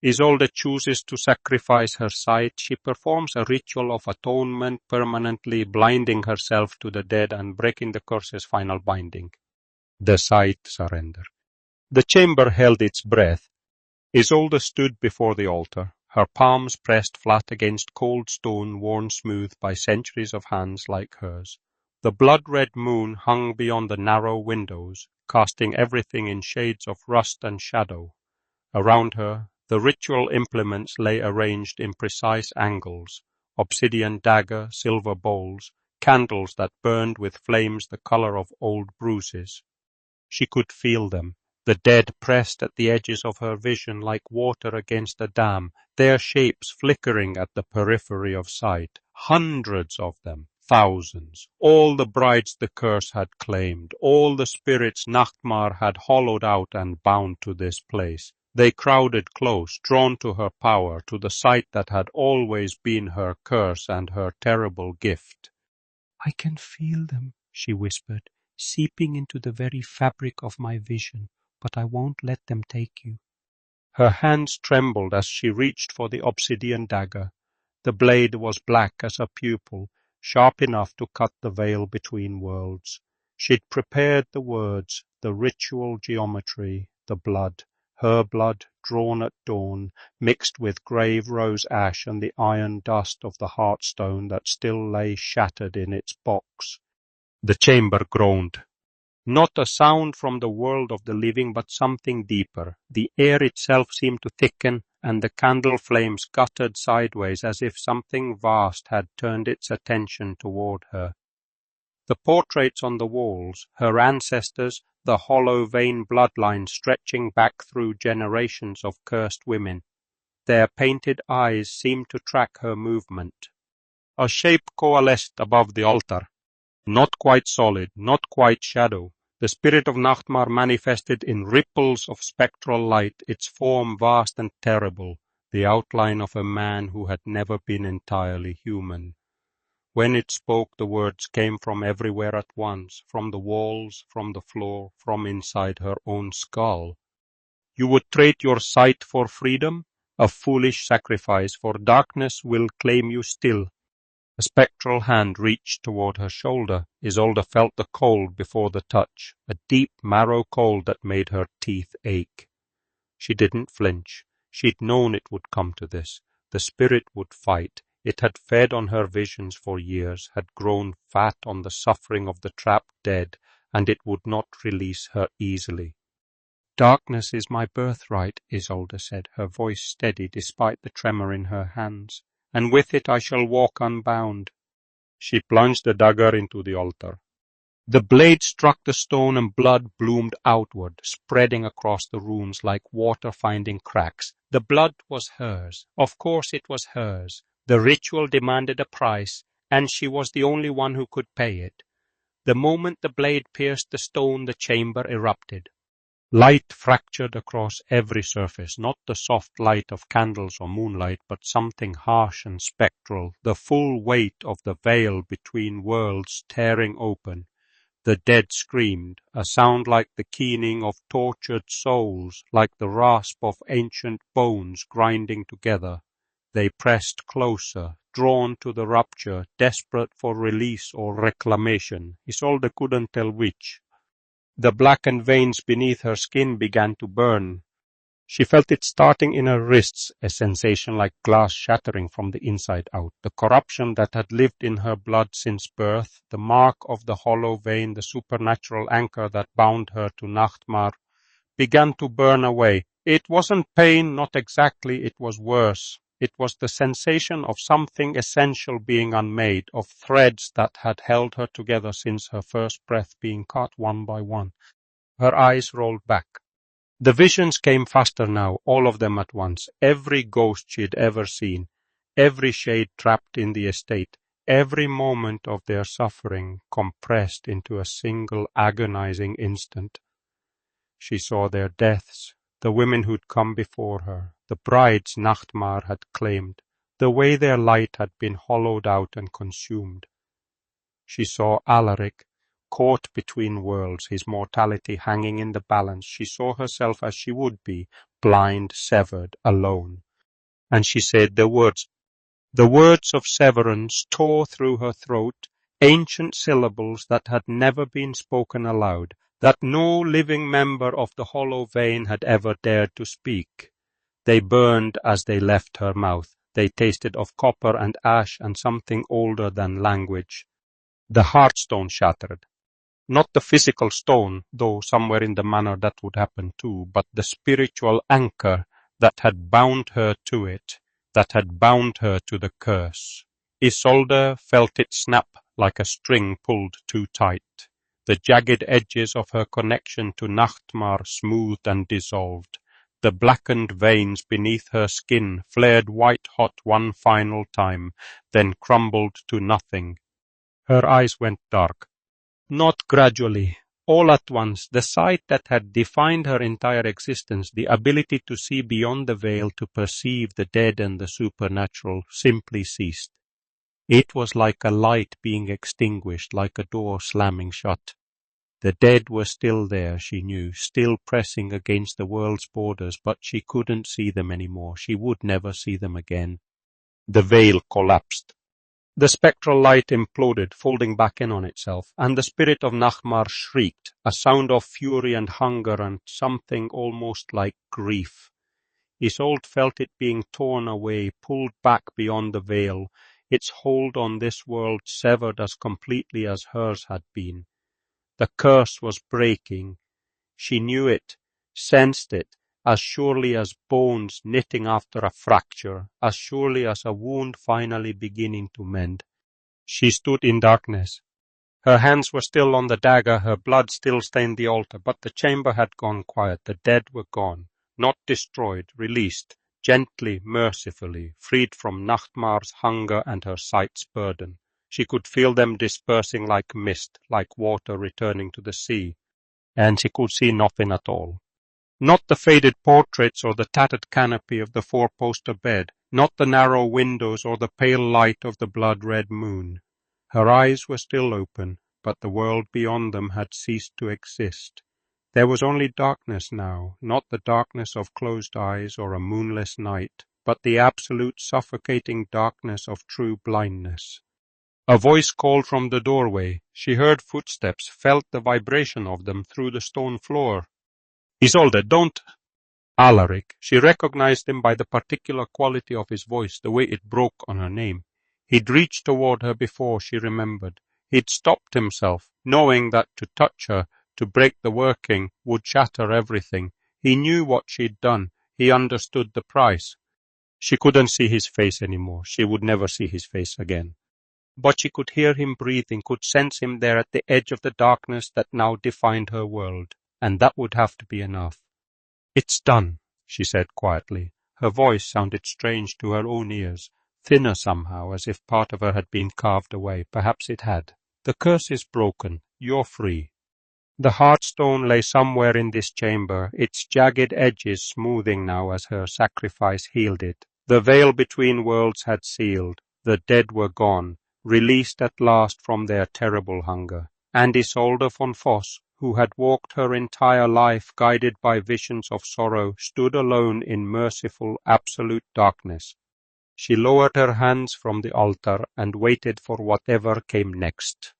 Isolde chooses to sacrifice her sight. She performs a ritual of atonement, permanently blinding herself to the dead and breaking the curse's final binding. The sight surrender. The chamber held its breath. Isolde stood before the altar, her palms pressed flat against cold stone worn smooth by centuries of hands like hers. The blood-red moon hung beyond the narrow windows, casting everything in shades of rust and shadow. Around her, the ritual implements lay arranged in precise angles, obsidian dagger, silver bowls, candles that burned with flames the color of old bruises. She could feel them, the dead pressed at the edges of her vision like water against a dam, their shapes flickering at the periphery of sight. Hundreds of them, thousands, all the brides the curse had claimed, all the spirits Nachtmar had hollowed out and bound to this place. They crowded close, drawn to her power, to the sight that had always been her curse and her terrible gift. "I can feel them," she whispered, "seeping into the very fabric of my vision, but I won't let them take you." Her hands trembled as she reached for the obsidian dagger. The blade was black as a pupil, sharp enough to cut the veil between worlds. She'd prepared the words, the ritual geometry, the blood. Her blood, drawn at dawn, mixed with grave rose ash and the iron dust of the heartstone that still lay shattered in its box. The chamber groaned. Not a sound from the world of the living, but something deeper. The air itself seemed to thicken, and the candle flames guttered sideways as if something vast had turned its attention toward her. The portraits on the walls, her ancestors, the hollow vein bloodline stretching back through generations of cursed women. Their painted eyes seemed to track her movement. A shape coalesced above the altar. Not quite solid, not quite shadow. The spirit of Nachtmar manifested in ripples of spectral light, its form vast and terrible, the outline of a man who had never been entirely human. When it spoke, the words came from everywhere at once, from the walls, from the floor, from inside her own skull. "You would trade your sight for freedom? A foolish sacrifice, for darkness will claim you still." A spectral hand reached toward her shoulder. Isolde felt the cold before the touch, a deep marrow cold that made her teeth ache. She didn't flinch. She'd known it would come to this. The spirit would fight. It had fed on her visions for years, had grown fat on the suffering of the trapped dead, and it would not release her easily. "Darkness is my birthright," Isolde said, her voice steady despite the tremor in her hands, "and with it I shall walk unbound." She plunged the dagger into the altar. The blade struck the stone and blood bloomed outward, spreading across the runes like water finding cracks. The blood was hers. Of course it was hers. The ritual demanded a price, and she was the only one who could pay it. The moment the blade pierced the stone, the chamber erupted. Light fractured across every surface, not the soft light of candles or moonlight, but something harsh and spectral, the full weight of the veil between worlds tearing open. The dead screamed, a sound like the keening of tortured souls, like the rasp of ancient bones grinding together. They pressed closer, drawn to the rupture, desperate for release or reclamation. Isolde couldn't tell which. The blackened veins beneath her skin began to burn. She felt it starting in her wrists, a sensation like glass shattering from the inside out. The corruption that had lived in her blood since birth, the mark of the hollow vein, the supernatural anchor that bound her to Nachtmar, began to burn away. It wasn't pain, not exactly, it was worse. It was the sensation of something essential being unmade, of threads that had held her together since her first breath being cut one by one. Her eyes rolled back. The visions came faster now, all of them at once. Every ghost she'd ever seen, every shade trapped in the estate, every moment of their suffering compressed into a single agonizing instant. She saw their deaths, the women who'd come before her, the brides Nachtmar had claimed, the way their light had been hollowed out and consumed. She saw Alaric, caught between worlds, his mortality hanging in the balance. She saw herself as she would be, blind, severed, alone. And she said the words of severance tore through her throat, ancient syllables that had never been spoken aloud, that no living member of the hollow vein had ever dared to speak. They burned as they left her mouth. They tasted of copper and ash and something older than language. The heartstone shattered. Not the physical stone, though somewhere in the manner that would happen too, but the spiritual anchor that had bound her to it, that had bound her to the curse. Isolde felt it snap like a string pulled too tight. The jagged edges of her connection to Nachtmar smoothed and dissolved. The blackened veins beneath her skin flared white-hot one final time, then crumbled to nothing. Her eyes went dark. Not gradually, all at once, the sight that had defined her entire existence, the ability to see beyond the veil, to perceive the dead and the supernatural, simply ceased. It was like a light being extinguished, like a door slamming shut. The dead were still there, she knew, still pressing against the world's borders, but she couldn't see them anymore. She would never see them again. The veil collapsed. The spectral light imploded, folding back in on itself, and the spirit of Nachtmar shrieked, a sound of fury and hunger and something almost like grief. Isolde felt it being torn away, pulled back beyond the veil, its hold on this world severed as completely as hers had been. The curse was breaking. She knew it, sensed it, as surely as bones knitting after a fracture, as surely as a wound finally beginning to mend. She stood in darkness. Her hands were still on the dagger, her blood still stained the altar, but the chamber had gone quiet. The dead were gone, not destroyed, released, gently, mercifully, freed from Nachtmar's hunger and her sight's burden. She could feel them dispersing like mist, like water returning to the sea, and she could see nothing at all. Not the faded portraits or the tattered canopy of the four-poster bed, not the narrow windows or the pale light of the blood-red moon. Her eyes were still open, but the world beyond them had ceased to exist. There was only darkness now, not the darkness of closed eyes or a moonless night, but the absolute suffocating darkness of true blindness. A voice called from the doorway. She heard footsteps, felt the vibration of them through the stone floor. Isolde, don't! Alaric. She recognized him by the particular quality of his voice, the way it broke on her name. He'd reached toward her before she remembered. He'd stopped himself, knowing that to touch her, to break the working, would shatter everything. He knew what she'd done. He understood the price. She couldn't see his face anymore. She would never see his face again. But she could hear him breathing, could sense him there at the edge of the darkness that now defined her world, and that would have to be enough. "It's done," she said quietly. Her voice sounded strange to her own ears, thinner somehow, as if part of her had been carved away. Perhaps it had. "The curse is broken. You're free." The heartstone lay somewhere in this chamber, its jagged edges smoothing now as her sacrifice healed it. The veil between worlds had sealed. The dead were gone, released at last from their terrible hunger. And Isolde von Voss, who had walked her entire life guided by visions of sorrow, stood alone in merciful absolute darkness. She lowered her hands from the altar and waited for whatever came next.